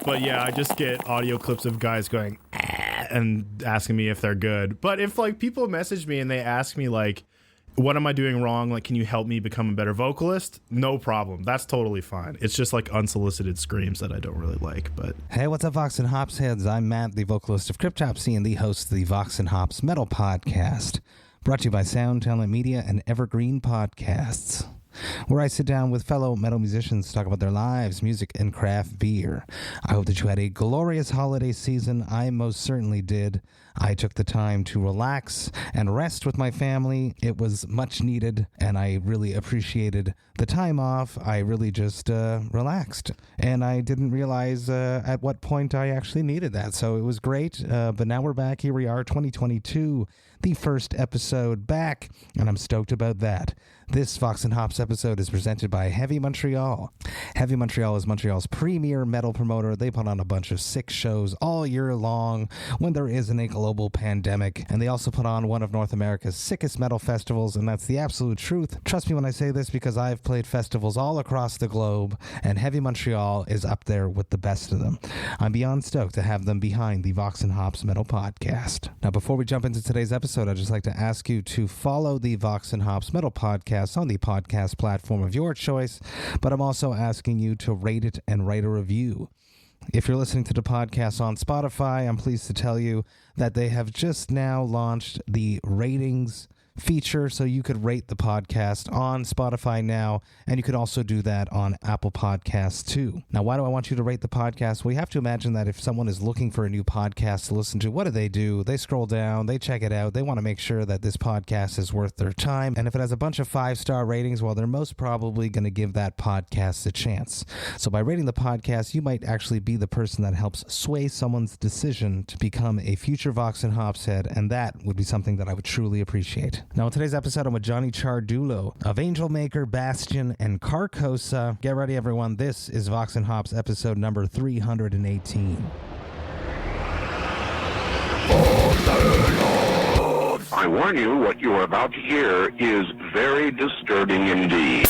But yeah, I just get audio clips of guys going and asking me if they're good. But if like people message me and they ask me like, what am I doing wrong? Like, can you help me become a better vocalist? No problem. That's totally fine. It's just like unsolicited screams that I don't really like. But hey, what's up, Vox and Hops heads? I'm Matt, the vocalist of Cryptopsy and the host of the Vox and Hops Metal Podcast, brought to you by Sound Talent Media and Evergreen Podcasts, where I sit down with fellow metal musicians to talk about their lives, music, and craft beer. I hope that you had a glorious holiday season. I most certainly did. I took the time to relax and rest with my family. It was much needed, and I really appreciated the time off. I really just relaxed, and I didn't realize at what point I actually needed that, so it was great. But now we're back. Here we are, 2022, the first episode back, and I'm stoked about that. This Vox and Hops episode is presented by Heavy Montreal. Heavy Montreal is Montreal's premier metal promoter. They put on a bunch of sick shows all year long when there isn't a global pandemic. And they also put on one of North America's sickest metal festivals, and that's the absolute truth. Trust me when I say this, because I've played festivals all across the globe, and Heavy Montreal is up there with the best of them. I'm beyond stoked to have them behind the Vox and Hops Metal Podcast. Now, before we jump into today's episode, I'd just like to ask you to follow the Vox and Hops Metal Podcast on the podcast platform of your choice, but I'm also asking you to rate it and write a review. If you're listening to the podcast on Spotify, I'm pleased to tell you that they have just now launched the ratings feature, so you could rate the podcast on Spotify now, and you could also do that on Apple Podcasts too. Now, why do I want you to rate the podcast? Well, you have to imagine that if someone is looking for a new podcast to listen to, what do? They scroll down, they check it out, they want to make sure that this podcast is worth their time, and if it has a bunch of 5-star ratings, well, they're most probably going to give that podcast a chance. So by rating the podcast, you might actually be the person that helps sway someone's decision to become a future Vox and Hops head, and that would be something that I would truly appreciate. Now, in today's episode, I'm with Johnny Ciardullo of AngelMaker, Bastian, and Carcosa. Get ready, everyone. This is Vox and Hops episode number 318. I warn you, what you are about to hear is very disturbing indeed.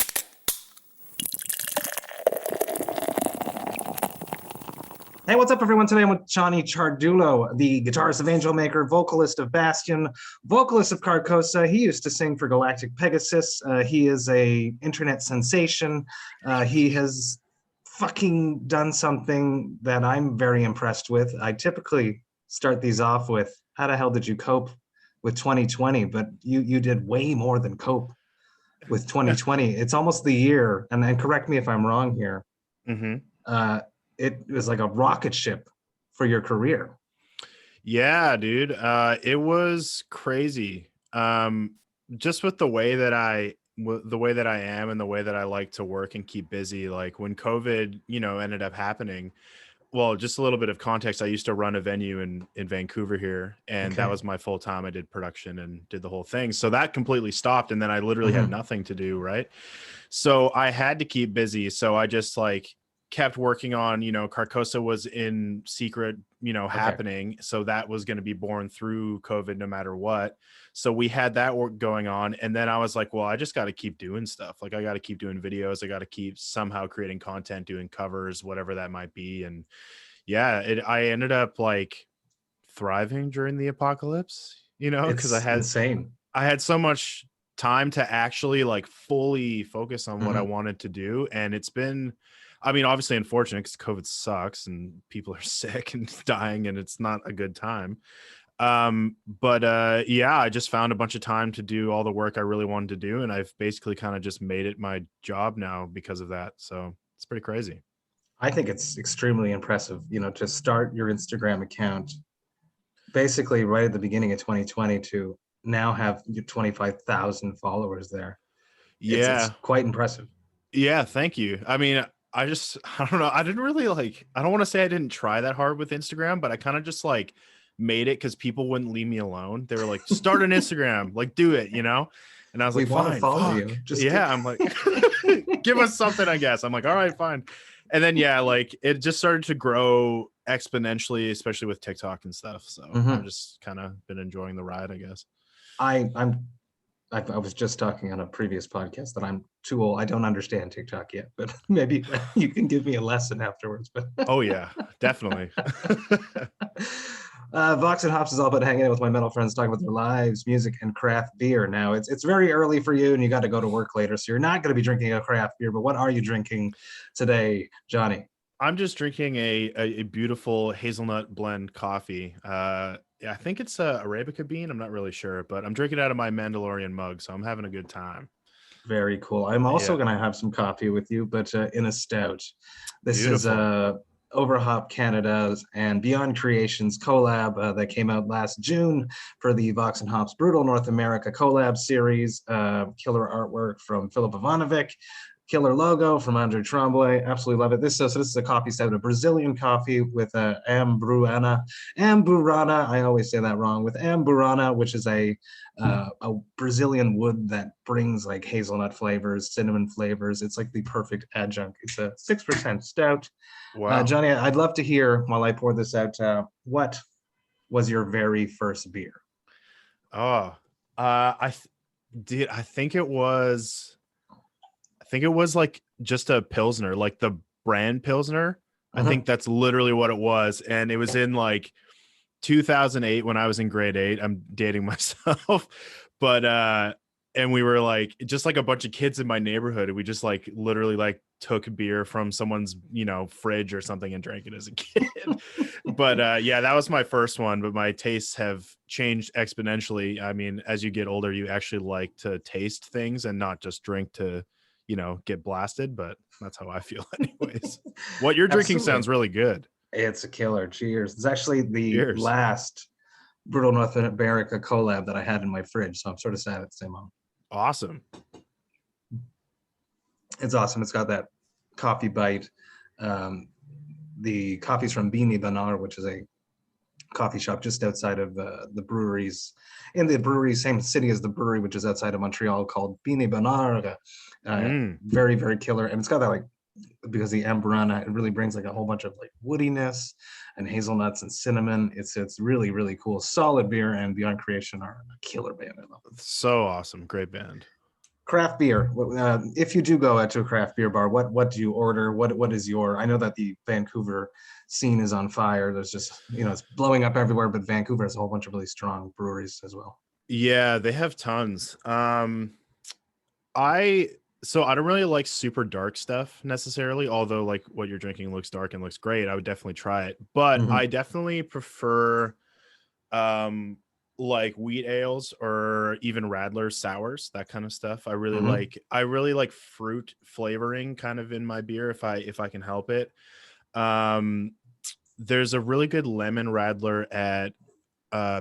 Hey, what's up, everyone? Today I'm with Johnny Ciardullo, the guitarist of AngelMaker, vocalist of Bastian, vocalist of Carcosa. He used to sing for Galactic Pegasus. He is a internet sensation. He has fucking done something that I'm very impressed with. I typically start these off with, how the hell did you cope with 2020? But you did way more than cope with 2020. It's almost the year, and correct me if I'm wrong here. Mm-hmm. It was like a rocket ship for your career. yeah, dude, it was crazy. Just with the way that I am and the way that I like to work and keep busy. Like when COVID, ended up happening. Well, just a little bit of context. I used to run a venue in Vancouver here, and that was my full time. I did production and did the whole thing. So that completely stopped. And then I literally had nothing to do. Right. So I had to keep busy. So I just kept working on, Carcosa was in secret, happening. So that was going to be born through COVID no matter what. So we had that work going on. And then I was like, well, I just got to keep doing stuff. Like I got to keep doing videos. I got to keep somehow creating content, doing covers, whatever that might be. And yeah, I ended up thriving during the apocalypse, because I had so much time to actually fully focus on what I wanted to do. And it's been, obviously unfortunate because COVID sucks and people are sick and dying and it's not a good time. I just found a bunch of time to do all the work I really wanted to do. And I've basically kind of just made it my job now because of that. So it's pretty crazy. I think it's extremely impressive, to start your Instagram account basically right at the beginning of 2020 to now have 25,000 followers there. Yeah. It's quite impressive. Yeah. Thank you. I don't know. I didn't really I don't want to say I didn't try that hard with Instagram, but I kind of just made it because people wouldn't leave me alone. They were like, start an Instagram, do it, And I was we want to follow you. I'm like, give us something, I guess. I'm like, all right, fine. And then, it just started to grow exponentially, especially with TikTok and stuff. So I've just kind of been enjoying the ride, I guess. I'm I was just talking on a previous podcast that I'm too old. I don't understand TikTok yet, but maybe you can give me a lesson afterwards. But Oh yeah, definitely. Vox and Hops is all about hanging out with my metal friends, talking about their lives, music, and craft beer. Now it's very early for you, and you got to go to work later, so you're not going to be drinking a craft beer. But what are you drinking today, Johnny? I'm just drinking a beautiful hazelnut blend coffee. I think it's a Arabica bean. I'm not really sure, but I'm drinking out of my Mandalorian mug, so I'm having a good time. Very cool. I'm also Yeah. going to have some coffee with you, but in a stout. This Beautiful. is Overhop Canada's and Beyond Creations collab that came out last June for the Vox&Hops Brewtal North America collab series. Killer artwork from Filip Ivanovic. Killer logo from Andre Tremblay. Absolutely love it. So this is a coffee stout, a Brazilian coffee with Ambunana. Ambunana, I always say that wrong, with Ambunana, which is a Brazilian wood that brings like hazelnut flavors, cinnamon flavors. It's like the perfect adjunct. It's a 6% stout. Wow. Johnny, I'd love to hear while I pour this out, what was your very first beer? Oh, I think it was like just a Pilsner, like the brand Pilsner. I think that's literally what it was. And it was in like 2008 when I was in grade 8. I'm dating myself, but and we were like just like a bunch of kids in my neighborhood, and we just like literally like took beer from someone's fridge or something and drank it as a kid. But yeah, that was my first one. But my tastes have changed exponentially. I mean, as you get older, you actually like to taste things and not just drink to get blasted. But that's how I feel anyways. What you're drinking sounds really good. It's a killer. Cheers. It's actually the Cheers. last Brewtal North America collab that I had in my fridge, so I'm sort of sad at the same moment. Awesome. It's awesome. It's got that coffee bite. The coffee's from Bonheur, which is a coffee shop just outside of the breweries, in the brewery, same city as the brewery, which is outside of Montreal, called Bonheur. Very, very killer. And it's got that like, because the Ambunana, it really brings like a whole bunch of like woodiness and hazelnuts and cinnamon. It's really, really cool. Solid beer, and Beyond Creation are a killer band. I love it. So awesome. Great band. Craft beer. If you do go out to a craft beer bar, what do you order? What is your? I know that the Vancouver scene is on fire. There's just it's blowing up everywhere, but Vancouver has a whole bunch of really strong breweries as well. Yeah, they have tons. So I don't really like super dark stuff necessarily, although like what you're drinking looks dark and looks great. I would definitely try it, but I definitely prefer like wheat ales or even Radler sours, that kind of stuff. I really like fruit flavoring kind of in my beer if I can help it. There's a really good lemon Radler at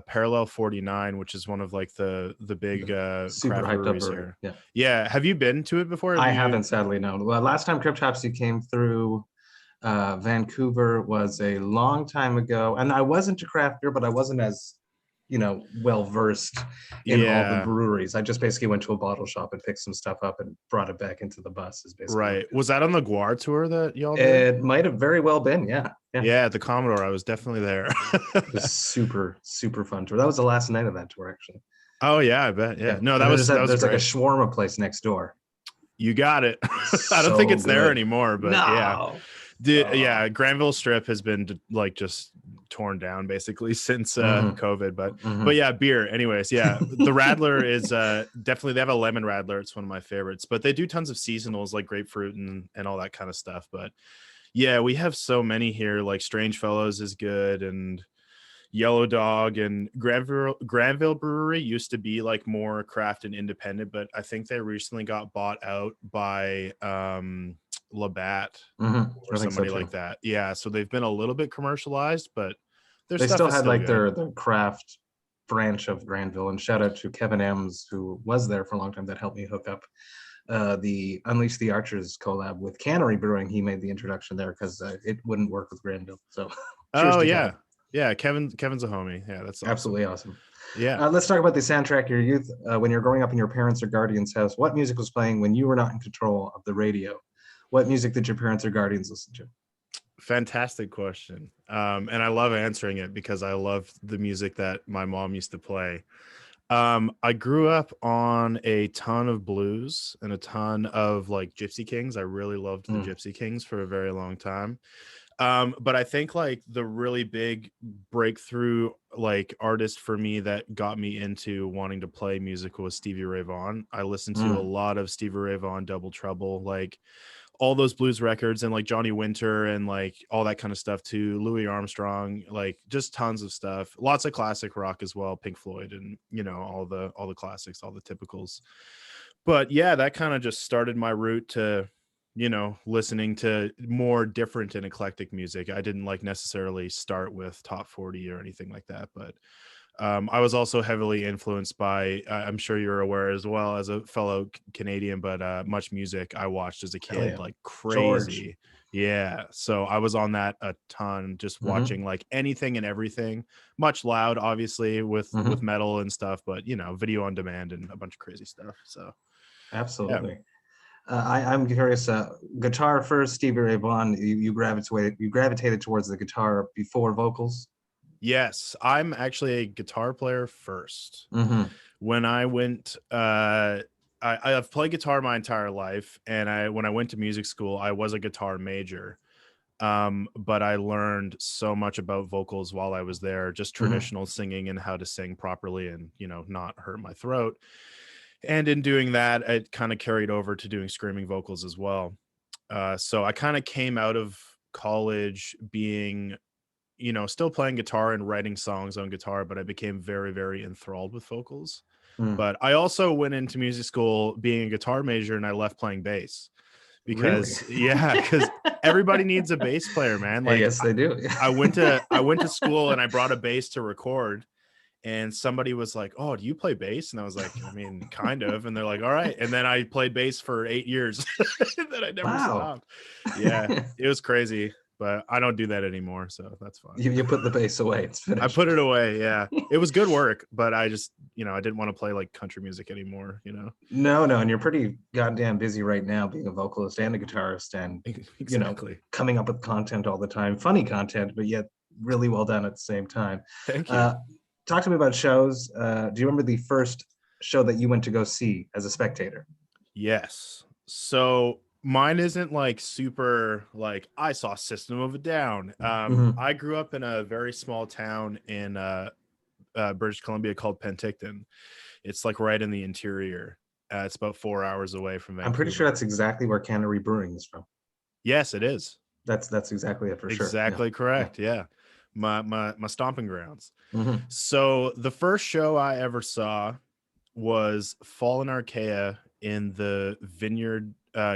Parallel 49, which is one of like the big super craft hyped breweries up here. Yeah. Have you been to it before? I haven't, sadly, no. Well, last time Cryptopsy came through Vancouver was a long time ago, and I wasn't to craft beer, but I wasn't as well versed in all the breweries. I just basically went to a bottle shop and picked some stuff up and brought it back into the bus. Is basically right. Was that on the Guar tour that y'all did? It might have very well been. Yeah, the Commodore. I was definitely there. It was super, super fun tour. That was the last night of that tour, actually. Oh yeah, I bet. Yeah. No, that was there's great. like a shawarma place next door. You got it. I don't think it's there anymore, but yeah. Yeah, Granville Strip has been like just torn down basically since COVID, but yeah, beer anyways. Yeah, the Radler is definitely, they have a lemon Radler. It's one of my favorites, but they do tons of seasonals like grapefruit and all that kind of stuff. But yeah, we have so many here. Like Strange Fellows is good, and Yellow Dog, and Granville Brewery used to be like more craft and independent, but I think they recently got bought out by Labatt or somebody like that. Yeah, so they've been a little bit commercialized, but they still had like their craft branch of Granville. And shout out to Kevin Ems, who was there for a long time, that helped me hook up the Unleash the Archers collab with Cannery Brewing. He made the introduction there because it wouldn't work with Granville. So Kevin. Yeah, Kevin's a homie. Yeah, that's awesome. Absolutely awesome. Yeah. Let's talk about the soundtrack of your youth. When you're growing up in your parents' or guardians' house, what music was playing when you were not in control of the radio? What music did your parents or guardians listen to? Fantastic question. And I love answering it because I love the music that my mom used to play. I grew up on a ton of blues and a ton of like Gypsy Kings. I really loved the Gypsy Kings for a very long time. But I think like the really big breakthrough like artist for me that got me into wanting to play music was Stevie Ray Vaughan. I listened to a lot of Stevie Ray Vaughan, Double Trouble, like all those blues records, and like Johnny Winter and like all that kind of stuff too. Louis Armstrong, like just tons of stuff. Lots of classic rock as well, Pink Floyd, and you know, all the classics, all the typicals. But yeah, that kind of just started my route to, you know, listening to more different and eclectic music. I didn't like necessarily start with top 40 or anything like that, but I was also heavily influenced by, I'm sure you're aware as well as a fellow Canadian, but Much Music I watched as a kid, like crazy. George. Yeah. So I was on that a ton, just watching like anything and everything. Much Loud, obviously, with metal and stuff, but you know, video on demand and a bunch of crazy stuff. So Absolutely. I'm curious. Guitar first, Stevie Ray Vaughan. You gravitated towards the guitar before vocals. Yes, I'm actually a guitar player first. When I went, I've played guitar my entire life, and when I went to music school, I was a guitar major. But I learned so much about vocals while I was there, just traditional singing and how to sing properly and, you know, not hurt my throat. And in doing that, it kind of carried over to doing screaming vocals as well. So I kind of came out of college being, you know, still playing guitar and writing songs on guitar, but I became very, very enthralled with vocals. But I also went into music school being a guitar major, and I left playing bass because because everybody needs a bass player, man. Like, yes, they do. I went to school and I brought a bass to record, and somebody was like, "Oh, do you play bass?" And I was like, "I mean, kind of." And they're like, "All right." And then I played bass for 8 years. Then I never stopped. Yeah, it was crazy. But I don't do that anymore, so that's fine. You put the bass away. It's finished. I put it away. Yeah, it was good work, but I just, you know, I didn't want to play like country music anymore. You know. No, and you're pretty goddamn busy right now, being a vocalist and a guitarist, and you know, coming up with content all the time, funny content, but yet really well done at the same time. Thank you. Talk to me about shows. Do you remember the first show that you went to go see as a spectator? Yes. So mine isn't like super like I saw System of a Down. I grew up in a very small town in British Columbia called Penticton. It's like right in the interior. It's about 4 hours away from Vancouver. I'm pretty sure that's exactly where Cannery Brewing is from. Yes, it is. That's exactly it for sure. Exactly correct. Yeah. My stomping grounds. So the first show I ever saw was Fallen Archaea in the Vineyard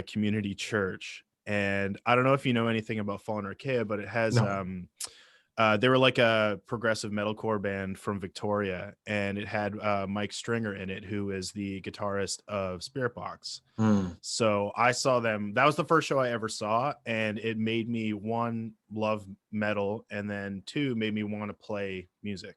Community Church, and I don't know if you know anything about Fallen Archaea, but it has they were like a progressive metalcore band from Victoria, and it had Mike Stringer in it, who is the guitarist of Spirit Box. So I saw them. That was the first show I ever saw, and it made me, one, love metal, and then two, made me want to play music.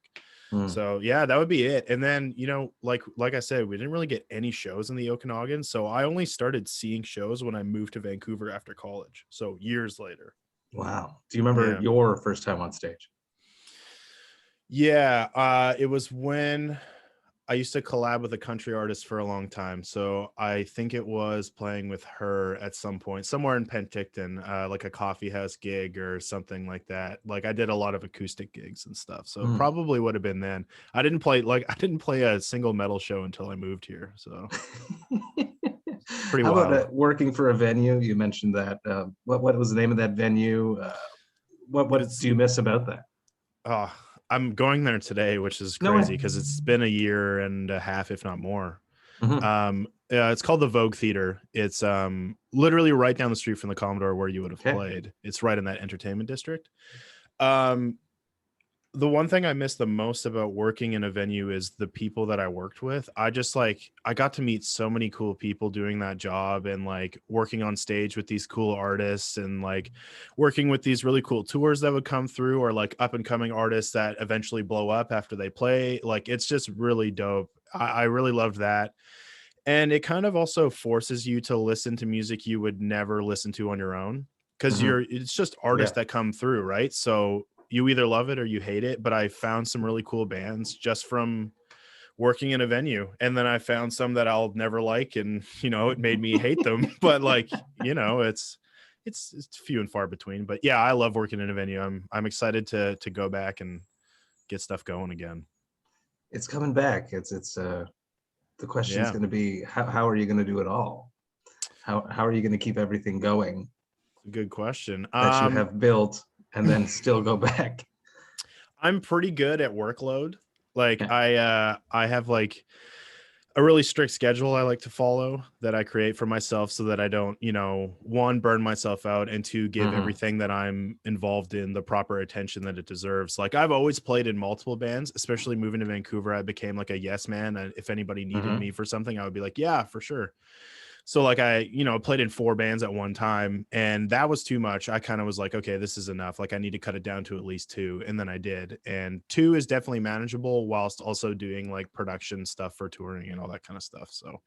So yeah, that would be it. And then, you know, like I said, we didn't really get any shows in the Okanagan, so I only started seeing shows when I moved to Vancouver after college, so years later. Wow. Do you remember your first time on stage? Yeah, it was when I used to collab with a country artist for a long time. So I think it was playing with her at some point, somewhere in Penticton, like a coffee house gig or something like that. Like I did a lot of acoustic gigs and stuff. So probably would have been then. I didn't play a single metal show until I moved here. So pretty How wild. about working for a venue? You mentioned that. What was the name of that venue? What do you miss about that? Oh, I'm going there today, which is crazy because it's been a year and a half, if not more. It's called the Vogue Theater. It's literally right down the street from the Commodore where you would have played. It's right in that entertainment district. The one thing I miss the most about working in a venue is the people that I worked with. I got to meet so many cool people doing that job, and like working on stage with these cool artists, and like working with these really cool tours that would come through, or like up and coming artists that eventually blow up after they play. Like, it's just really dope. I really loved that. And it kind of also forces you to listen to music you would never listen to on your own, because it's just artists that come through, right? So you either love it or you hate it. But I found some really cool bands just from working in a venue. And then I found some that I'll never like, and it made me hate them. But like, it's few and far between. But yeah, I love working in a venue. I'm excited to go back and get stuff going again. It's coming back. The question is going to be, how are you going to do it all? How are you going to keep everything going? Good question. That you have built and then still go back. I'm pretty good at workload. Like I have like a really strict schedule I like to follow that I create for myself so that I don't, one, burn myself out, and two, give everything that I'm involved in the proper attention that it deserves. Like I've always played in multiple bands, especially moving to Vancouver. I became like a yes man. And if anybody needed me for something, I would be like, yeah, for sure. So like I, played in 4 bands at one time, and that was too much. I kind of was like, okay, this is enough. Like I need to cut it down to at least 2. And then I did. And 2 is definitely manageable whilst also doing like production stuff for touring and all that kind of stuff. So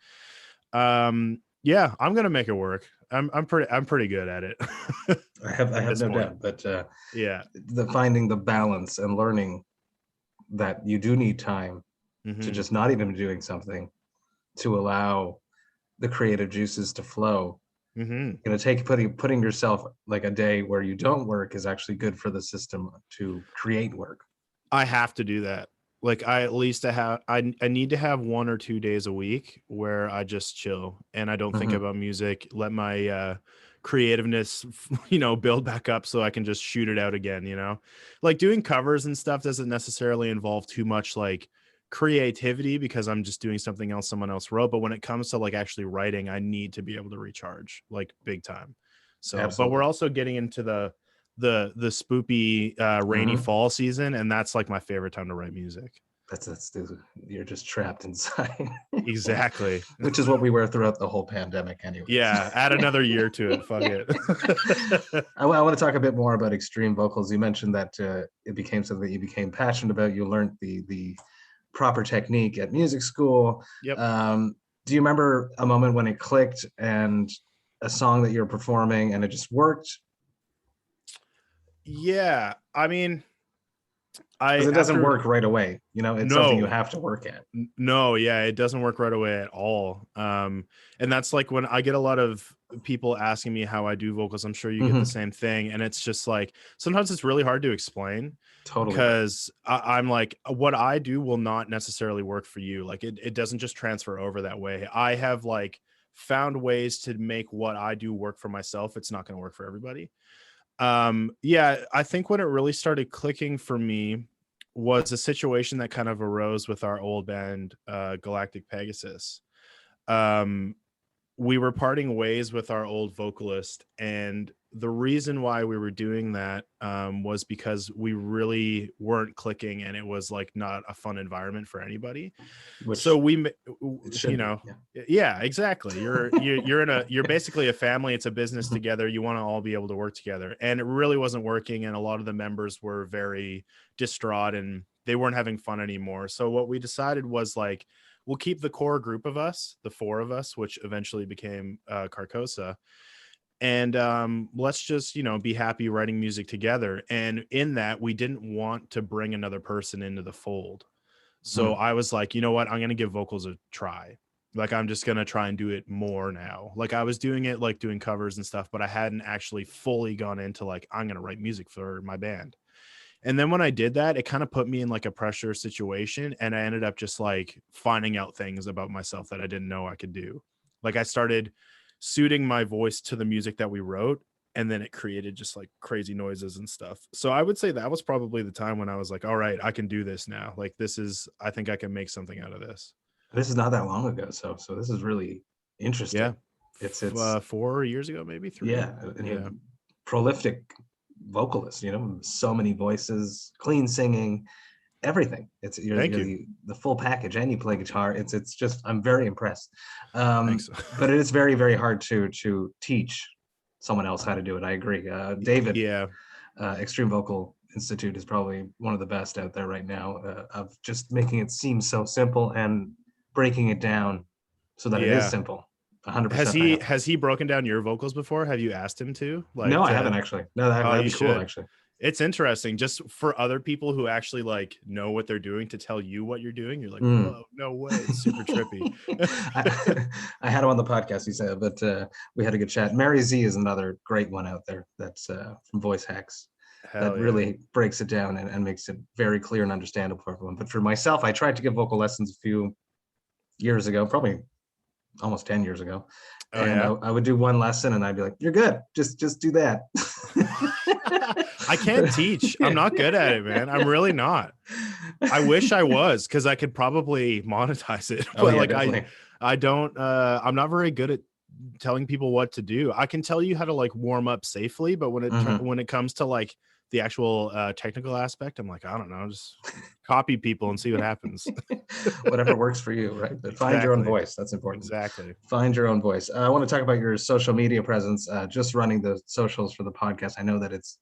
yeah, I'm going to make it work. I'm pretty good at it. I have no doubt, but yeah, finding the balance and learning that you do need time to just not even doing something to allow the creative juices to flow. Take putting yourself like a day where you don't work is actually good for the system to create work. I have to do that. Like I need to have 1 or 2 days a week where I just chill and I don't think about music, let my creativeness build back up so I can just shoot it out again. Like doing covers and stuff doesn't necessarily involve too much like creativity because I'm just doing something else someone else wrote. But when it comes to like actually writing, I need to be able to recharge like big time. So Absolutely. But we're also getting into the spoopy rainy fall season, and that's like my favorite time to write music. You're just trapped inside. Exactly. Which is what we were throughout the whole pandemic anyway. Yeah, add another year to it. Fuck it. I want to talk a bit more about extreme vocals. You mentioned that it became something that you became passionate about. You learned the proper technique at music school. Yep. Do you remember a moment when it clicked and a song that you're performing and it just worked? Yeah, I mean, it doesn't work right away. It's something you have to work at. No, yeah, it doesn't work right away at all. And that's like when I get a lot of people asking me how I do vocals. I'm sure you get the same thing. And it's just like, sometimes it's really hard to explain. Totally. Because I'm like, what I do will not necessarily work for you. Like it doesn't just transfer over that way. I have like found ways to make what I do work for myself. It's not going to work for everybody. Yeah, I think when it really started clicking for me was a situation that kind of arose with our old band, Galactic Pegasus. We were parting ways with our old vocalist, and the reason why we were doing that was because we really weren't clicking, and it was like not a fun environment for anybody. So we, yeah, exactly. You're basically a family. It's a business together. You want to all be able to work together, and it really wasn't working. And a lot of the members were very distraught, and they weren't having fun anymore. So what we decided was like, we'll keep the core group of us, the 4 of us, which eventually became Carcosa. And let's just, be happy writing music together. And in that, we didn't want to bring another person into the fold. So I was like, you know what? I'm going to give vocals a try. Like, I'm just going to try and do it more now. Like, I was doing it, like doing covers and stuff, but I hadn't actually fully gone into like, I'm going to write music for my band. And then when I did that, it kind of put me in like a pressure situation. And I ended up just like finding out things about myself that I didn't know I could do. Like I started suiting my voice to the music that we wrote, and then it created just like crazy noises and stuff. So I would say that was probably the time when I was like, all right, I can do this now. Like I think I can make something out of this. This is not that long ago. So this is really interesting. Yeah. It's 4 years ago, maybe 3. Yeah. Prolific vocalist, so many voices, clean singing, everything. You're the full package, and you play guitar. It's just, I'm very impressed. Thanks. But it is very, very hard to teach someone else how to do it. I agree. David, Extreme Vocal Institute is probably one of the best out there right now, of just making it seem so simple and breaking it down so that it is simple. 100%. Has he broken down your vocals before? Have you asked him to? No, I haven't actually. No, that'd be cool, actually. It's interesting just for other people who actually like know what they're doing to tell you what you're doing. You're like, whoa, no way. It's super trippy. I had him on the podcast, he said, but we had a good chat. Mary Z is another great one out there. That's from Voice Hacks. That really breaks it down and makes it very clear and understandable for everyone. But for myself, I tried to give vocal lessons a few years ago, probably almost 10 years ago. I would do one lesson and I'd be like, you're good. Just do that. I can't teach. I'm not good at it, man. I'm really not. I wish I was, because I could probably monetize it. But I don't, I'm not very good at telling people what to do. I can tell you how to like warm up safely, but when it comes to like the actual technical aspect, I'm like, I don't know, just copy people and see what happens. Whatever works for you, right? But find your own voice. That's important. Exactly. Find your own voice. I want to talk about your social media presence. Just running the socials for the podcast, I know that it's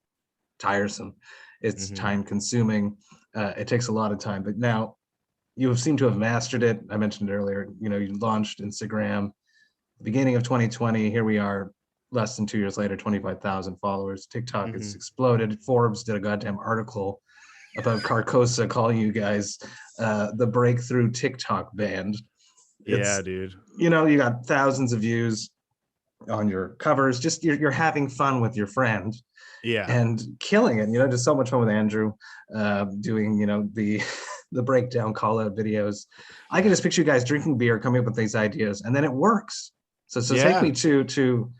tiresome. It's time consuming. It takes a lot of time, but now you seem to have mastered it. I mentioned earlier, you launched Instagram beginning of 2020. Here we are, less than 2 years later, 25,000 followers. TikTok has exploded. Forbes did a goddamn article about Carcosa calling you guys the breakthrough TikTok band. Dude. You got thousands of views on your covers. Just you're having fun with your friend. Yeah. And killing it. Just so much fun with Andrew doing, the breakdown call out videos. I can just picture you guys drinking beer, coming up with these ideas, and then it works. So take me to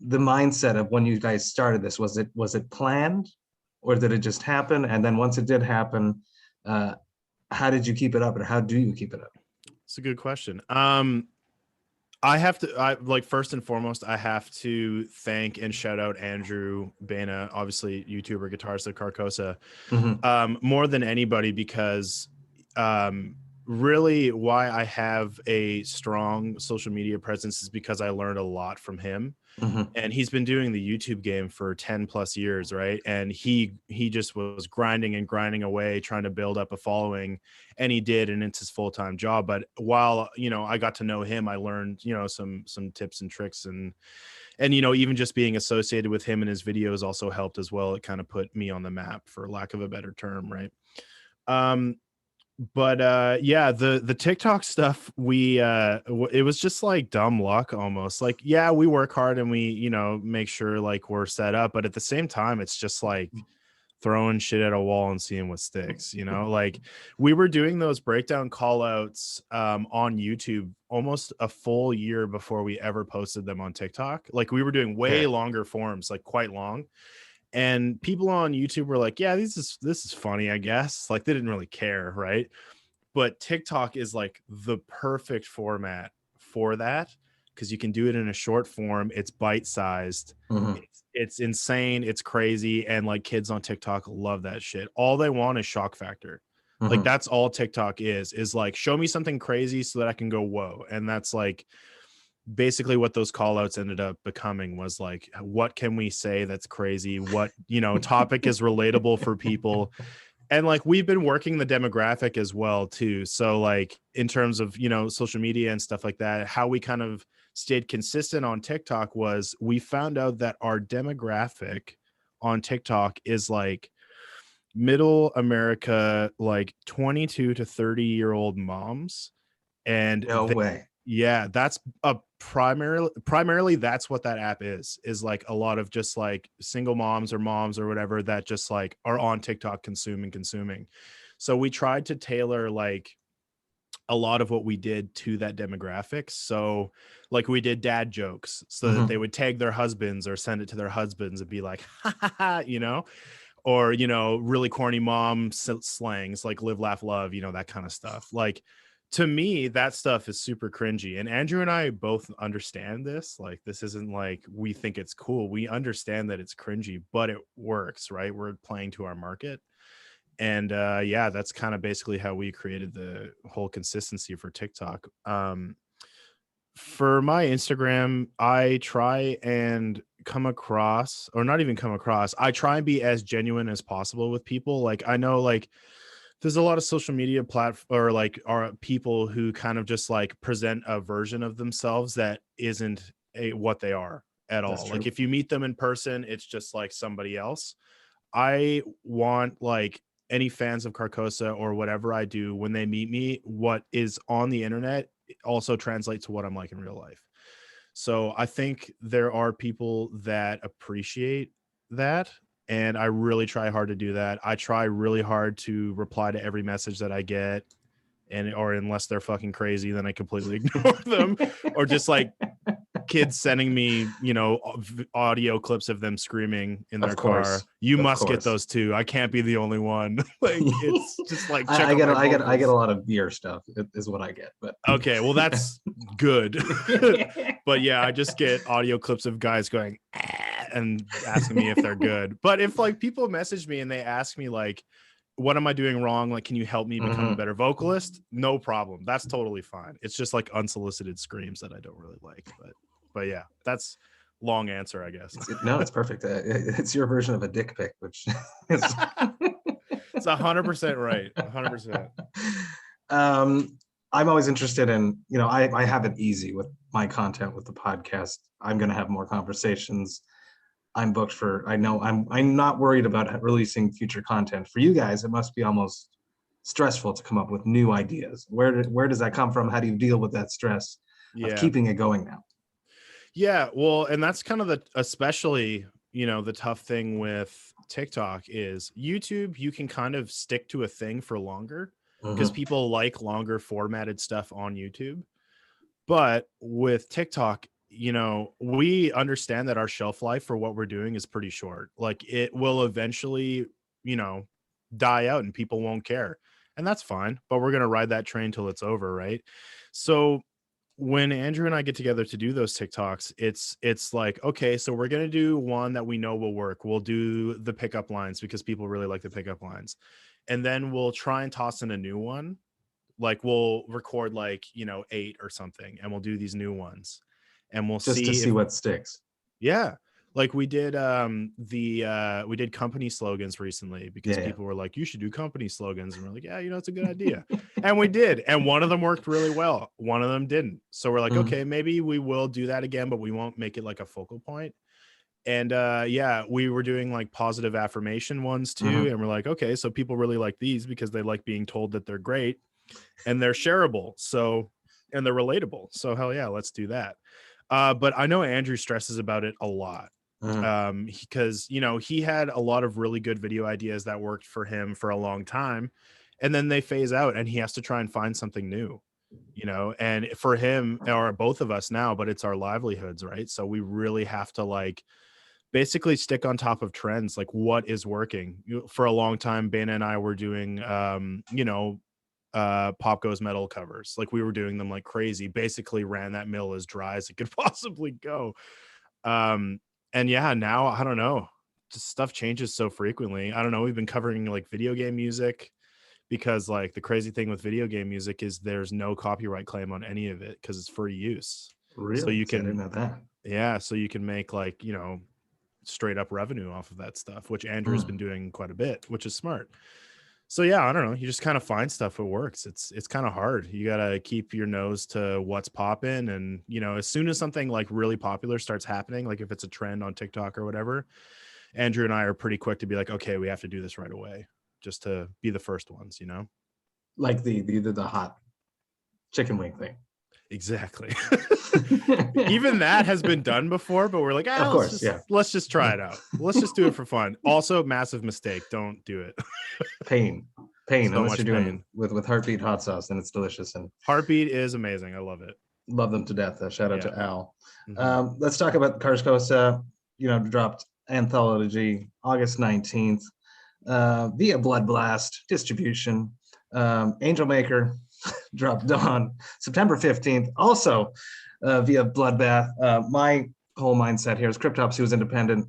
the mindset of when you guys started this. Was it planned, or did it just happen? And then once it did happen, how did you keep it up, or how do you keep it up? It's a good question. First and foremost, I have to thank and shout out Andrew Bana, obviously YouTuber, guitarist of Carcosa, more than anybody, because really why I have a strong social media presence is because I learned a lot from him. And he's been doing the YouTube game for 10 plus years, right? And he just was grinding away, trying to build up a following, and he did, and it's his full-time job. But while I got to know him, I learned some tips and tricks, and even just being associated with him and his videos also helped as well. It kind of put me on the map, for lack of a better term, right? But the TikTok stuff, it was just like dumb luck almost. Like, we work hard and we make sure like we're set up, but at the same time it's just like throwing shit at a wall and seeing what sticks. Like, we were doing those breakdown call outs on YouTube almost a full year before we ever posted them on TikTok. Like, we were doing way longer forms, like quite long. And people on YouTube were like, this is funny, I guess. Like, they didn't really care, right? But TikTok is like the perfect format for that, because you can do it in a short form. It's bite-sized. It's insane. It's crazy. And like, kids on TikTok love that shit. All they want is shock factor. Like, that's all TikTok is like, show me something crazy so that I can go, whoa. And that's like basically what those call outs ended up becoming, was like, what can we say that's crazy? What, topic is relatable for people? And like, we've been working the demographic as well too. So like, in terms of, social media and stuff like that, how we kind of stayed consistent on TikTok was, we found out that our demographic on TikTok is like middle America, like 22 to 30-year-old moms. And no way. Yeah, that's a primarily that's what that app is like a lot of just like single moms or whatever that just like are on TikTok consuming. So we tried to tailor like a lot of what we did to that demographic. So like, we did dad jokes so that they would tag their husbands or send it to their husbands and be like, ha ha ha, or really corny mom slangs like live, laugh, love, that kind of stuff. Like, to me, that stuff is super cringy. And Andrew and I both understand this. Like, this isn't like we think it's cool. We understand that it's cringy, but it works, right? We're playing to our market. And that's kind of basically how we created the whole consistency for TikTok. For my Instagram, I try and I try and be as genuine as possible with people. Like, I know like there's a lot of social media are people who kind of just like present a version of themselves that isn't what they are at all. Like, if you meet them in person, it's just like somebody else. I want like any fans of Carcosa or whatever I do, when they meet me, what is on the internet also translates to what I'm like in real life. So I think there are people that appreciate that. And I really try hard to do that. I try really hard to reply to every message that I get. Or unless they're fucking crazy, then I completely ignore them. Or just like kids sending me, audio clips of them screaming in their car. You must get those too. I can't be the only one. Like, it's just like, I get a lot of beer stuff is what I get. But okay, well, that's good. But yeah, I just get audio clips of guys going and asking me if they're good. But if like people message me and they ask me like, what am I doing wrong? Like, can you help me become a better vocalist? No problem. That's totally fine. It's just like unsolicited screams that I don't really like. But yeah, that's long answer, I guess. No, it's perfect. It's your version of a dick pic, which is it's 100% right. 100%. I'm always interested in, I have it easy with my content with the podcast. I'm going to have more conversations. I'm booked for, I'm not worried about releasing future content. For you guys, it must be almost stressful to come up with new ideas. Where does that come from? How do you deal with that stress of keeping it going now? Yeah, well, and that's kind of especially, the tough thing with TikTok is YouTube, you can kind of stick to a thing for longer because people like longer formatted stuff on YouTube. But with TikTok, we understand that our shelf life for what we're doing is pretty short. Like, it will eventually, die out and people won't care. And that's fine, but we're going to ride that train till it's over, right? So when Andrew and I get together to do those TikToks, it's like, okay, so we're going to do one that we know will work. We'll do the pickup lines because people really like the pickup lines. And then we'll try and toss in a new one. Like, we'll record like, 8 or something, and we'll do these new ones. And we'll just to see what sticks. Yeah. Like we did we did company slogans recently because people were like, you should do company slogans. And we're like, yeah, it's a good idea. And we did. And one of them worked really well. One of them didn't. So we're like, okay, maybe we will do that again, but we won't make it like a focal point. And we were doing like positive affirmation ones too. And we're like, okay, so people really like these because they like being told that they're great and they're shareable. So, and they're relatable. So hell yeah, let's do that. But I know Andrew stresses about it a lot because, he had a lot of really good video ideas that worked for him for a long time. And then they phase out and he has to try and find something new, and for him or both of us now, but it's our livelihoods, right? So we really have to like basically stick on top of trends, like what is working. For a long time, Bana and I were doing, Pop Goes Metal covers. Like we were doing them like crazy, basically ran that mill as dry as it could possibly go. And yeah, now I don't know, just stuff changes so frequently. I don't know, we've been covering like video game music because like the crazy thing with video game music is there's no copyright claim on any of it because it's free use. Really? So you can, I didn't know that. Yeah, so you can make like, straight up revenue off of that stuff, which Andrew's been doing quite a bit, which is smart. So yeah, I don't know. You just kind of find stuff that works. It's kind of hard. You got to keep your nose to what's popping. And, as soon as something like really popular starts happening, like if it's a trend on TikTok or whatever, Andrew and I are pretty quick to be like, okay, we have to do this right away just to be the first ones, Like the hot chicken wing thing. Exactly. Even that has been done before, but we're like, of course, let's just try it out. Let's just do it for fun. Also, massive mistake. Don't do it. Pain. So Unless you're doing it with Heartbeat hot sauce, and it's delicious. And Heartbeat is amazing. I love it. Love them to death. Shout out to Al. Let's talk about Carcosa. Dropped Anthology August 19th via Blood Blast distribution. AngelMaker dropped on September 15th, also via Bloodbath. My whole mindset here is Cryptops, who was independent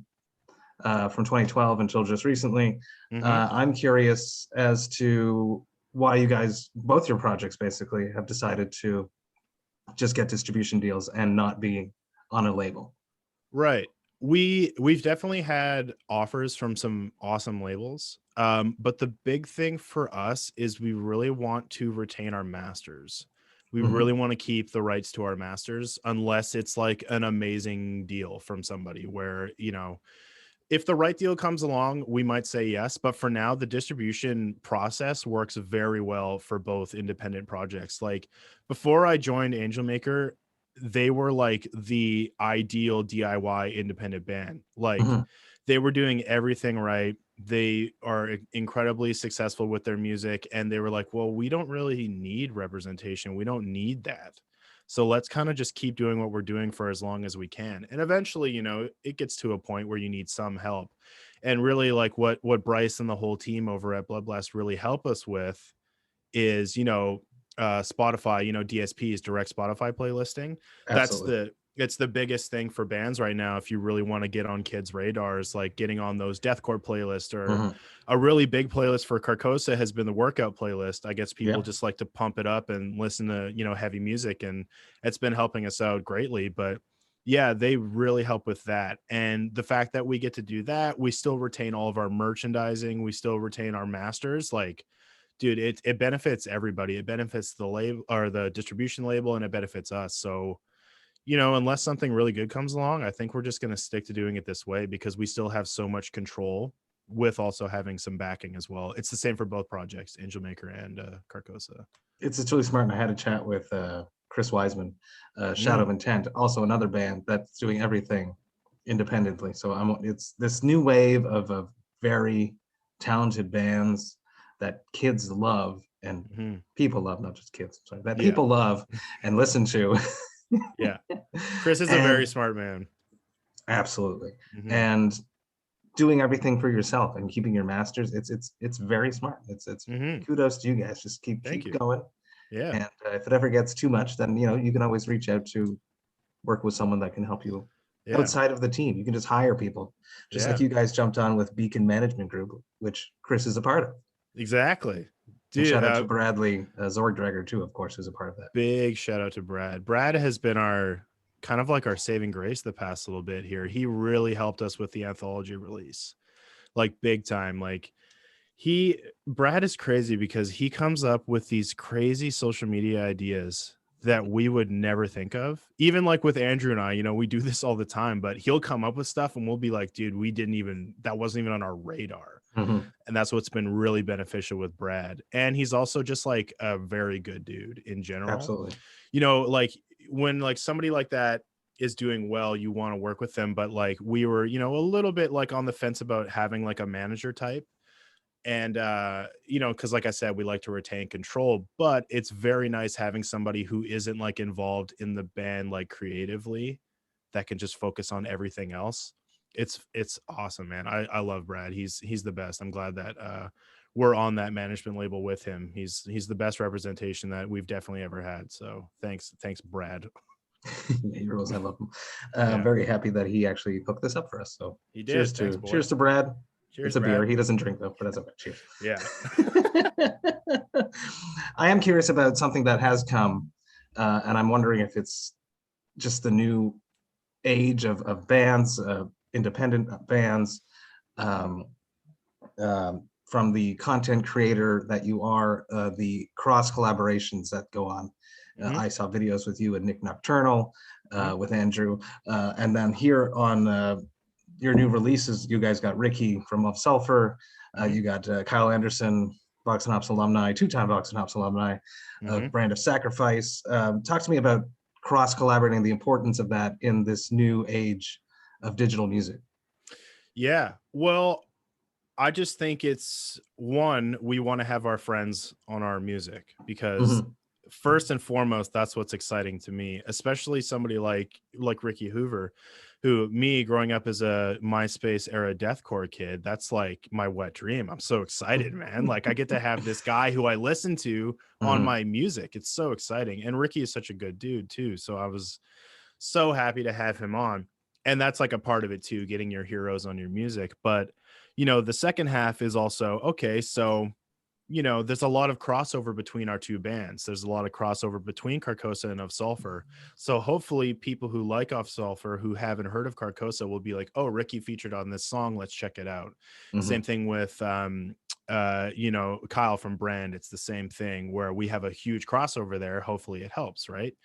from 2012 until just recently. I'm curious as to why you guys, both your projects basically, have decided to just get distribution deals and not be on a label. Right. We've definitely had offers from some awesome labels. But the big thing for us is we really want to retain our masters. We really want to keep the rights to our masters unless it's like an amazing deal from somebody where, if the right deal comes along, we might say yes. But for now, the distribution process works very well for both independent projects. Like before I joined AngelMaker, they were like the ideal DIY independent band. Like Mhm. they were doing everything right. They are incredibly successful with their music. And they were like, well, we don't really need representation. We don't need that. So let's kind of just keep doing what we're doing for as long as we can. And eventually, you know, it gets to a point where you need some help. And really like what Bryce and the whole team over at Blood Blast really help us with is, you know, Spotify, you know, DSPs, direct Spotify playlisting. Absolutely. It's the biggest thing for bands right now. If you really want to get on kids' radars, like getting on those deathcore playlists, or Mhm. a really big playlist for Carcosa has been the workout playlist. I guess people Yeah. just like to pump it up and listen to, you know, heavy music, and it's been helping us out greatly. But yeah, they really help with that. And the fact that we get to do that, we still retain all of our merchandising, we still retain our masters. Like, dude, it benefits everybody. It benefits the label or the distribution label, and it benefits us. So, you know, unless something really good comes along, I think we're just going to stick to doing it this way because we still have so much control with also having some backing as well. It's the same for both projects, AngelMaker and Carcosa. It's really smart. And I had a chat with Chris Wiseman, Shadow of Intent, also another band that's doing everything independently. So it's this new wave of very talented bands that kids love and Mhm. people love, not just kids, sorry, that Yeah. people love and listen to. Yeah. Chris is a very smart man. Absolutely. Mhm. And doing everything for yourself and keeping your masters, it's very smart. It's Mhm. kudos to you guys. Just Thank keep you. going. Yeah. And if it ever gets too much, then you know you can always reach out to work with someone that can help you Yeah. outside of the team. You can just hire people, just like Yeah. you guys jumped on with Beacon Management Group, which Chris is a part of. Exactly. And Dude, shout out to Bradley Zorgdragger too, of course, who's a part of that. big shout out to Brad. Brad has been our kind of like our saving grace the past little bit here. He really helped us with the anthology release, like big time. Like Brad is crazy because he comes up with these crazy social media ideas that we would never think of. Even like with Andrew and I, you know, we do this all the time, but he'll come up with stuff and we'll be like, dude, that wasn't even on our radar. Mhm. And that's what's been really beneficial with Brad. And he's also just like a very good dude in general. Absolutely. You know, like when like somebody like that is doing well, you want to work with them. But like we were, you know, a little bit like on the fence about having like a manager type. And you know, because like I said, we like to retain control, but it's very nice having somebody who isn't like involved in the band like creatively, that can just focus on everything else. It's awesome, man. I love Brad. He's the best. I'm glad that we're on that management label with him. He's the best representation that we've definitely ever had. So thanks Brad. Heroes, I love him. Yeah. I'm very happy that he actually hooked this up for us. So He did. Thanks, boy. cheers to Brad. Cheers, It's a Brad. beer. He doesn't drink though, but that's okay. Cheers. Yeah. I am curious about something that has come, and I'm wondering if it's just the new age of bands, independent bands, um, from the content creator that you are, the cross collaborations that go on. Mhm. I saw videos with you and Nick Nocturnal, with Andrew, and then here on your new releases, you guys got Ricky from Of Sulfur, you got Kyle Anderson, Vox&Hops alumni, two-time Vox&Hops alumni, Mhm. Brand of Sacrifice. Talk to me about cross collaborating, the importance of that in this new age of digital music. Yeah. Well, I just think it's one, we want to have our friends on our music because Mhm. first and foremost, that's what's exciting to me, especially somebody like Ricky Hoover, who me growing up as a MySpace era deathcore kid, that's like my wet dream. I'm so excited, man. Like I get to have this guy who I listen to on Mhm. my music. It's so exciting. And Ricky is such a good dude too. So I was so happy to have him on. And that's like a part of it too, getting your heroes on your music. But, you know, the second half is also, okay, so, you know, there's a lot of crossover between our two bands. There's a lot of crossover between Carcosa and Of Sulfur. So hopefully people who like Of Sulfur who haven't heard of Carcosa will be like, oh, Ricky featured on this song. Let's check it out. Mhm. Same thing with, you know, Kyle from Brand. It's the same thing where we have a huge crossover there. Hopefully it helps, right?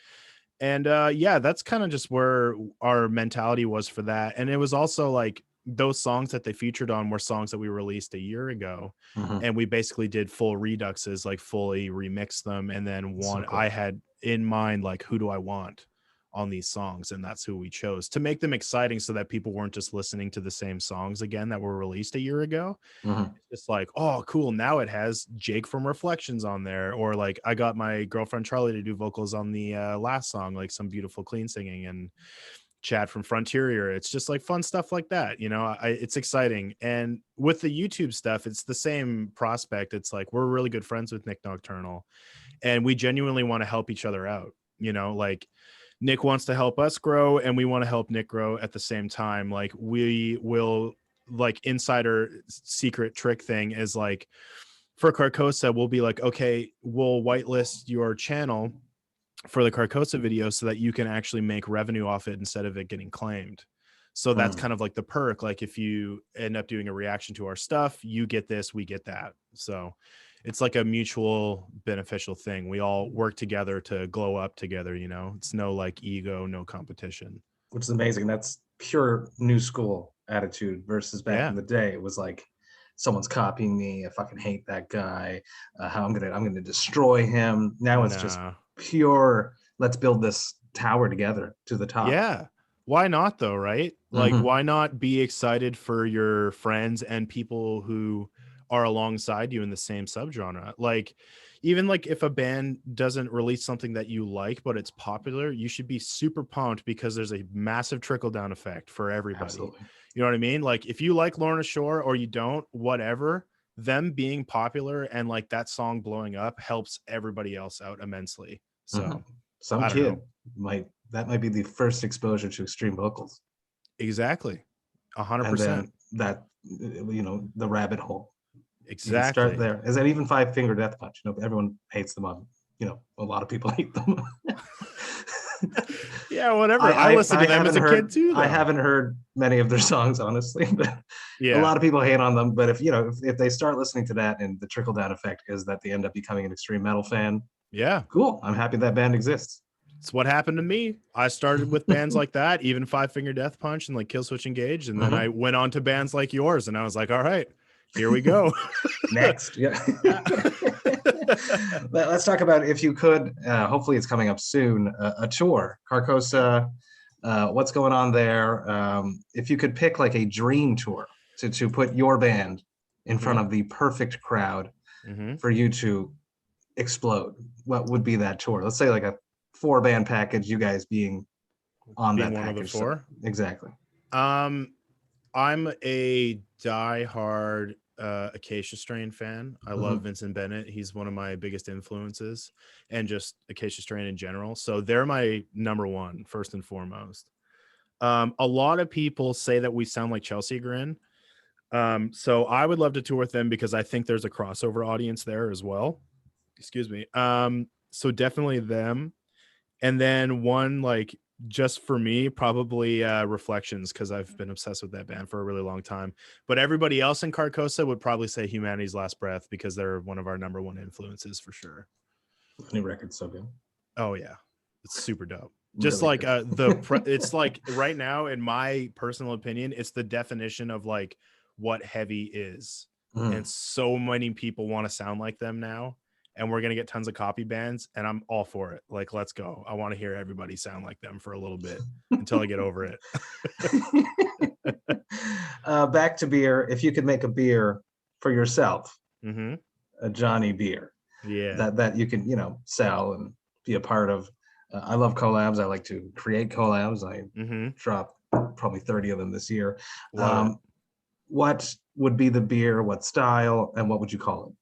And yeah, that's kind of just where our mentality was for that. And it was also like those songs that they featured on were songs that we released a year ago. And we basically did full reduxes, like fully remixed them. And then one, I had in mind, like, who do I want on these songs? And that's who we chose to make them exciting so that people weren't just listening to the same songs again that were released a year ago. It's like, oh, cool. Now it has Jake from Reflections on there. Or like I got my girlfriend Charlie to do vocals on the last song, like some beautiful clean singing, and Chad from Frontier. It's just like fun stuff like that. You know, it's exciting. And with the YouTube stuff, it's the same prospect. It's like, we're really good friends with Nick Nocturnal and we genuinely want to help each other out. You know, like Nick wants to help us grow and we want to help Nick grow at the same time. Like we will, like, insider secret trick thing is like, for Carcosa, we'll be like, okay, we'll whitelist your channel for the Carcosa video so that you can actually make revenue off it instead of it getting claimed. So that's kind of like the perk. Like if you end up doing a reaction to our stuff, you get this, we get that. So it's like a mutual beneficial thing. We all work together to glow up together, you know. It's no like ego, no competition. Which is amazing. That's pure new school attitude versus back in the day. It was like, someone's copying me. I fucking hate that guy. How I'm gonna destroy him. Now it's just pure, let's build this tower together to the top. Yeah. Why not though, right? Like, why not be excited for your friends and people who are alongside you in the same subgenre? Like, even like if a band doesn't release something that you like, but it's popular, you should be super pumped because there's a massive trickle down effect for everybody. Absolutely. You know what I mean? Like if you like Lorna Shore or you don't, whatever, them being popular and like that song blowing up helps everybody else out immensely. So some kid might be the first exposure to extreme vocals. Exactly. 100%. And then that, you know, the rabbit hole. Exactly. Start there. Is that even Five Finger Death Punch? You know, everyone hates them on, you know, a lot of people hate them. Yeah, whatever. I listened to them as a kid too, though. I haven't heard many of their songs, honestly, but yeah, a lot of people hate on them. But if you know, if they start listening to that, and the trickle down effect is that they end up becoming an extreme metal fan. Yeah, cool. I'm happy that band exists. It's what happened to me. I started with bands like that, even Five Finger Death Punch and like Killswitch Engage, and then I went on to bands like yours, and I was like, all right, here we go. Next. Yeah. Let's talk about, if you could, hopefully it's coming up soon, a tour. Carcosa, what's going on there? If you could pick like a dream tour to put your band in front of the perfect crowd for you to explode, what would be that tour? Let's say like a 4-band package, you guys being on that one package. Of the 4? So, exactly. I'm a diehard Acacia Strain fan. I love Vincent Bennett. He's one of my biggest influences, and just Acacia Strain in general. So they're my number one, first and foremost. A lot of people say that we sound like Chelsea Grin. So I would love to tour with them because I think there's a crossover audience there as well. Excuse me. So definitely them. And then one, like, just for me, probably Reflections, because I've been obsessed with that band for a really long time. But everybody else in Carcosa would probably say Humanity's Last Breath, because they're one of our number one influences for sure. New record's so good. Oh yeah, it's super dope. Just really like it's like right now, in my personal opinion, it's the definition of like what heavy is, and so many people want to sound like them now. And we're going to get tons of copy bands, and I'm all for it. Like, let's go. I want to hear everybody sound like them for a little bit until I get over it. Back to beer. If you could make a beer for yourself, a Johnny beer, that you can, you know, sell and be a part of. I love collabs. I like to create collabs. I dropped probably 30 of them this year. What would be the beer? What style? And what would you call it?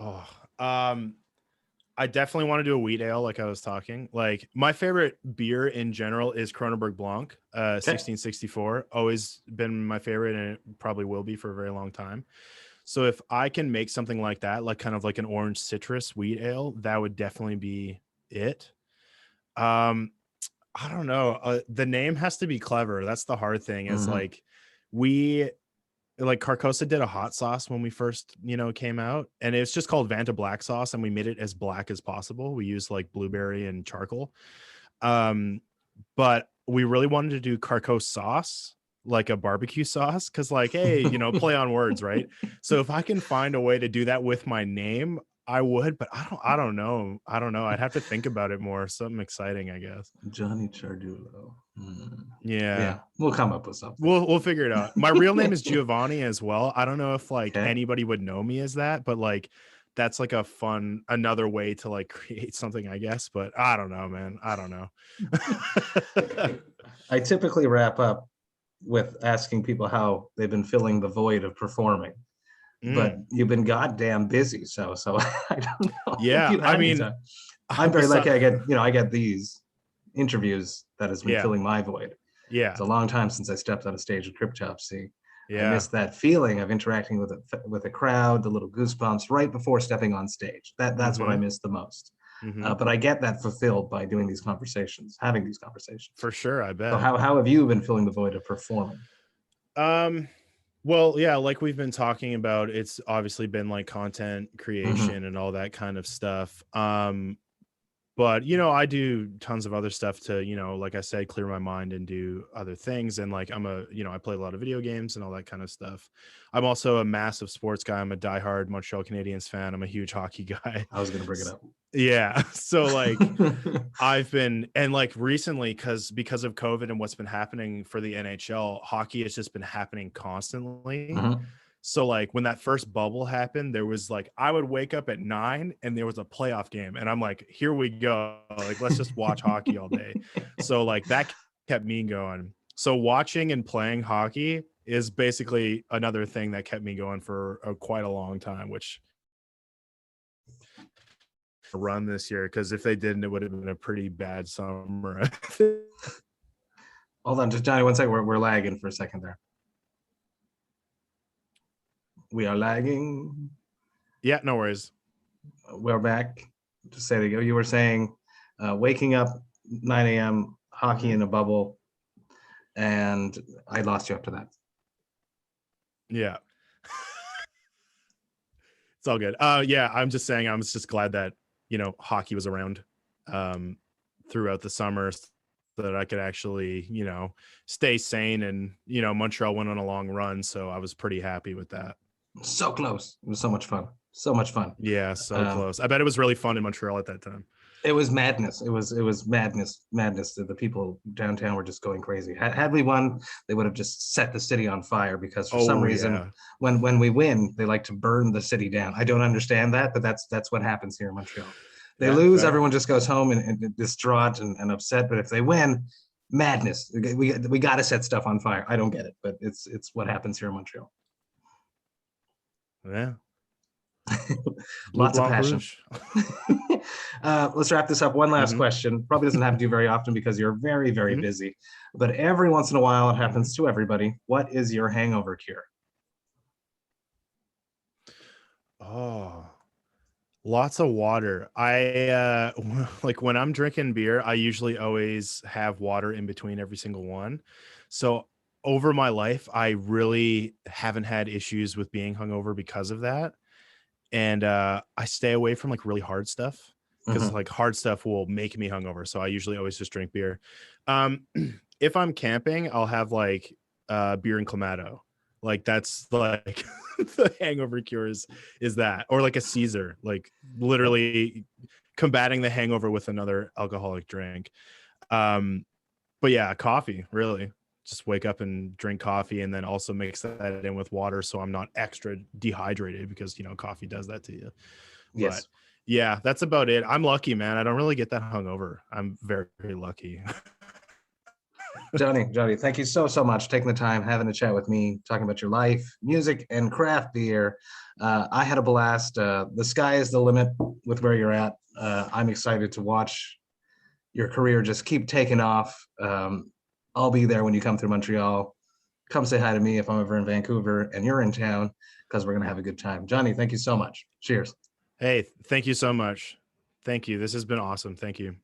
Oh, I definitely want to do a wheat ale, like I was talking. Like, my favorite beer in general is Kronenberg Blanc, 1664. Always been my favorite, and it probably will be for a very long time. So if I can make something like that, like kind of like an orange citrus wheat ale, that would definitely be it. I don't know. The name has to be clever. That's the hard thing. Is like Carcosa did a hot sauce when we first, you know, came out, and it's just called Vanta Black Sauce, and we made it as black as possible. We used like blueberry and charcoal. But we really wanted to do Carcosa sauce, like a barbecue sauce, because like, hey, you know, play on words, right? So if I can find a way to do that with my name, I would, but I don't know. I'd have to think about it more. Something exciting, I guess. Johnny Ciardullo. Yeah. We'll come up with something. We'll figure it out. My real name is Giovanni as well. I don't know if like Okay. anybody would know me as that, but like that's like another way to like create something, I guess. But I don't know, man. I don't know. I typically wrap up with asking people how they've been filling the void of performing. But you've been goddamn busy, so I don't know. Yeah, I mean, I'm very lucky. I get these interviews that has been filling my void. Yeah, it's a long time since I stepped on a stage at Cryptopsy. Yeah, I miss that feeling of interacting with a crowd, the little goosebumps right before stepping on stage. That's what I miss the most. But I get that fulfilled by doing these conversations, having these conversations. For sure, I bet. So how have you been filling the void of performing? Well, yeah, like we've been talking about, it's obviously been like content creation and all that kind of stuff. But you know, I do tons of other stuff to, you know, like I said, clear my mind and do other things. And like I play a lot of video games and all that kind of stuff. I'm also a massive sports guy. I'm a diehard Montreal Canadiens fan. I'm a huge hockey guy. I was gonna bring it up. Yeah. So like I've been, and like recently, because of COVID and what's been happening for the NHL, hockey has just been happening constantly. So like when that first bubble happened, there was like, I would wake up at 9 and there was a playoff game and I'm like, here we go. Like, let's just watch hockey all day. So like that kept me going. So watching and playing hockey is basically another thing that kept me going for quite a long time, which run this year, because if they didn't, it would have been a pretty bad summer. Hold on, just Johnny, one second. We're lagging for a second there. We are lagging. Yeah, no worries. We're back. Just say it again. You were saying waking up 9 a.m., hockey in a bubble, and I lost you after that. Yeah. It's all good. Yeah, I'm just saying I was just glad that, you know, hockey was around throughout the summer so that I could actually, you know, stay sane. And, you know, Montreal went on a long run, so I was pretty happy with that. So close. It was so much fun. So much fun. Yeah, so close. I bet it was really fun in Montreal at that time. It was madness. It was madness. The people downtown were just going crazy. Had we won, they would have just set the city on fire, because for some reason, when we win, they like to burn the city down. I don't understand that, but that's what happens here in Montreal. They lose, fair. Everyone just goes home and distraught and upset. But if they win, madness. We got to set stuff on fire. I don't get it, but it's what happens here in Montreal. Yeah. Lots of passion. Let's wrap this up. One last question. Probably doesn't happen to you very often because you're very, very busy. But every once in a while, it happens to everybody. What is your hangover cure? Oh, lots of water. I like when I'm drinking beer, I usually always have water in between every single one. So over my life, I really haven't had issues with being hungover because of that. And I stay away from like really hard stuff, because like hard stuff will make me hungover. So I usually always just drink beer. If I'm camping, I'll have like beer and Clamato. Like that's like the hangover cure is that, or like a Caesar, like literally combating the hangover with another alcoholic drink. But yeah, coffee, really. Just wake up and drink coffee, and then also mix that in with water so I'm not extra dehydrated, because, you know, coffee does that to you. Yes. But yeah, that's about it. I'm lucky, man. I don't really get that hungover. I'm very, very lucky. Johnny, thank you so much for taking the time, having a chat with me, talking about your life, music, and craft beer. I had a blast. The sky is the limit with where you're at. I'm excited to watch your career just keep taking off. I'll be there when you come through Montreal. Come say hi to me if I'm ever in Vancouver and you're in town, because we're going to have a good time. Johnny, thank you so much. Cheers. Hey, thank you so much. Thank you. This has been awesome. Thank you.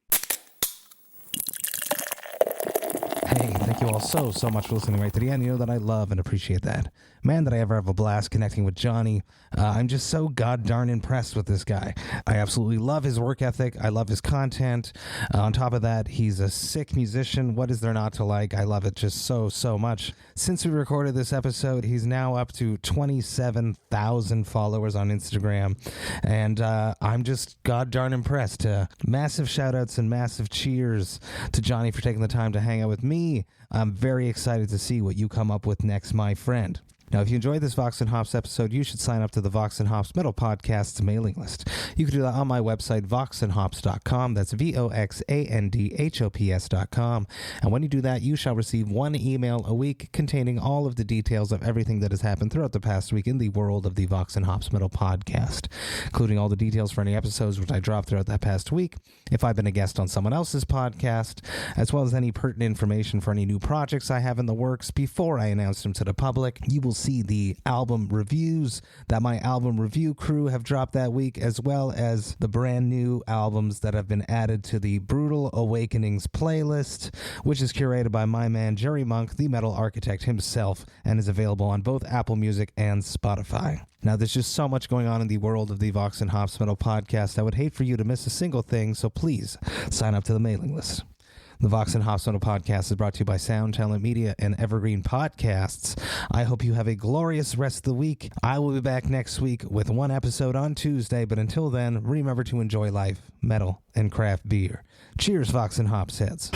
Hey, thank thank you all so much for listening right to the end. You know that I love and appreciate that. Man, did I ever have a blast connecting with Johnny. I'm just so god darn impressed with this guy. I absolutely love his work ethic. I love his content. On top of that, he's a sick musician. What is there not to like? I love it just so much. Since we recorded this episode, he's now up to 27,000 followers on Instagram. And I'm just god darn impressed. Massive shout outs and massive cheers to Johnny for taking the time to hang out with me. I'm very excited to see what you come up with next, my friend. Now, if you enjoyed this Vox and Hops episode, you should sign up to the Vox and Hops Metal Podcast's mailing list. You can do that on my website, voxandhops.com. That's VOXANDHOPS.com. And when you do that, you shall receive one email a week containing all of the details of everything that has happened throughout the past week in the world of the Vox and Hops Metal Podcast, including all the details for any episodes which I dropped throughout that past week, if I've been a guest on someone else's podcast, as well as any pertinent information for any new projects I have in the works before I announce them to the public. You will see the album reviews that my album review crew have dropped that week, as well as the brand new albums that have been added to the Brewtal Awakenings playlist, which is curated by my man Jerry Monk, the metal architect himself, and is available on both Apple Music and Spotify. Now, there's just so much going on in the world of the Vox and Hops Metal Podcast. I would hate for you to miss a single thing, so please sign up to the mailing list. The Vox and Hops Metal Podcast is brought to you by Soundtalent Media and Evergreen Podcasts. I hope you have a glorious rest of the week. I will be back next week with one episode on Tuesday, but until then, remember to enjoy life, metal, and craft beer. Cheers, Vox and Hops heads.